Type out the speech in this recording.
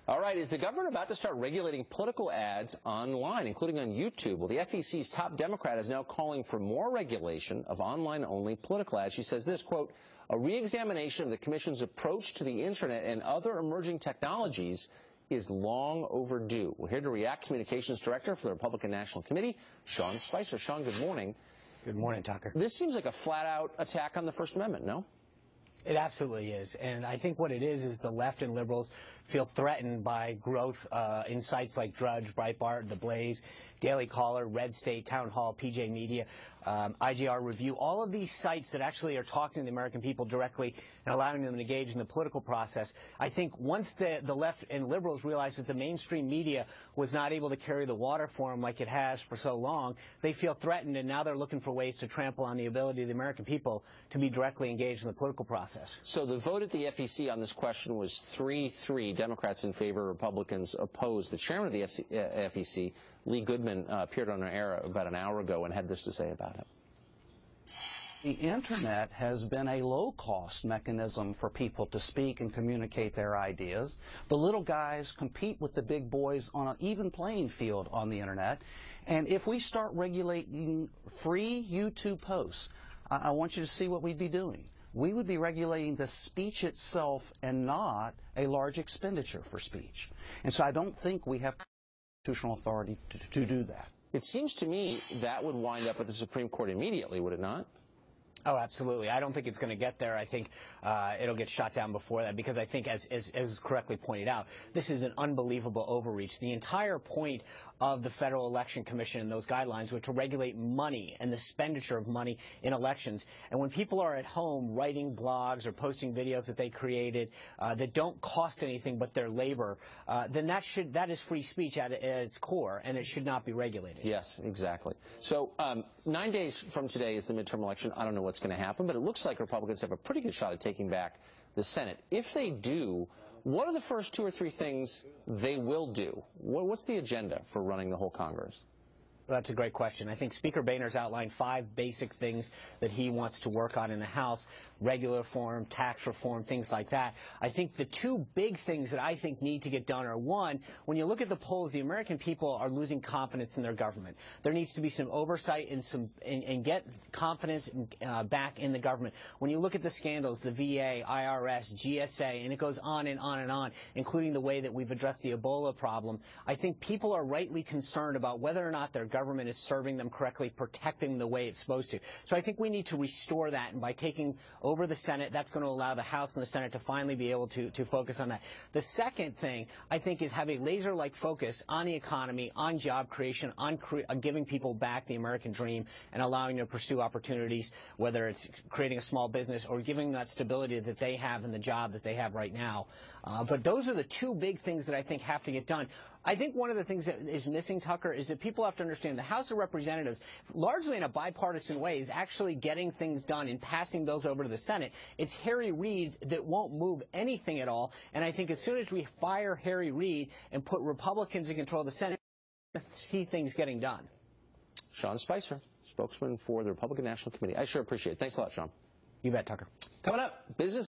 All right, is the government about to start regulating political ads online, including on YouTube? Well, the FEC's top Democrat is now calling for more regulation of online-only political ads. She says this, quote, a re-examination of the Commission's approach to the Internet and other emerging technologies is long overdue. We're here to react. Communications Director for the Republican National Committee, Sean Spicer. Sean, good morning. Good morning, Tucker. This seems like a flat-out attack on the First Amendment, no? It absolutely is. And I think what it is the left and liberals feel threatened by growth in sites like Drudge, Breitbart, The Blaze, Daily Caller, Red State, Town Hall, PJ Media, IGR Review, all of these sites that actually are talking to the American people directly and allowing them to engage in the political process. I think once the left and liberals realize that the mainstream media was not able to carry the water for them like it has for so long, they feel threatened, and now they're looking for ways to trample on the ability of the American people to be directly engaged in the political process. So the vote at the FEC on this question was 3-3, Democrats in favor, Republicans opposed. The chairman of the FEC, Lee Goodman, appeared on our air about an hour ago and had this to say about it. The Internet has been a low-cost mechanism for people to speak and communicate their ideas. The little guys compete with the big boys on an even playing field on the Internet. And if we start regulating free YouTube posts, I want you to see what we'd be doing. We would be regulating the speech itself and not a large expenditure for speech. And so I don't think we have constitutional authority to do that. It seems to me that would wind up at the Supreme Court immediately, would it not? Oh, absolutely. I don't think it's going to get there. I think it'll get shot down before that because I think, as correctly pointed out, this is an unbelievable overreach. The entire point of the Federal Election Commission and those guidelines were to regulate money and the expenditure of money in elections. And when people are at home writing blogs or posting videos that they created that don't cost anything but their labor, then that is free speech at its core, and it should not be regulated. Yes, exactly. So 9 days from today is the midterm election. I don't know what's going to happen, but it looks like Republicans have a pretty good shot at taking back the Senate. If they do, what are the first 2 or 3 things they will do? What's the agenda for running the whole Congress? That's a great question. I think Speaker Boehner's outlined 5 basic things that he wants to work on in the House: regular reform, tax reform, things like that. I think the 2 big things that I think need to get done are, one, when you look at the polls, the American people are losing confidence in their government. There needs to be some oversight and get confidence back in the government. When you look at the scandals, the VA, IRS, GSA, and it goes on and on and on, including the way that we've addressed the Ebola problem, I think people are rightly concerned about whether or not their government is serving them correctly, protecting them the way it's supposed to. So I think we need to restore that, and by taking over the Senate, that's going to allow the House and the Senate to finally be able to focus on that. The second thing, I think, is have a laser-like focus on the economy, on job creation, on giving people back the American dream and allowing them to pursue opportunities, whether it's creating a small business or giving them that stability that they have in the job that they have right now. But those are the 2 big things that I think have to get done. I think one of the things that is missing, Tucker, is that people have to understand the House of Representatives, largely in a bipartisan way, is actually getting things done and passing bills over to the Senate. It's Harry Reid that won't move anything at all, and I think as soon as we fire Harry Reid and put Republicans in control of the Senate, we're going to see things getting done. Sean Spicer, spokesman for the Republican National Committee. I sure appreciate it. Thanks a lot, Sean. You bet, Tucker. Coming up, business.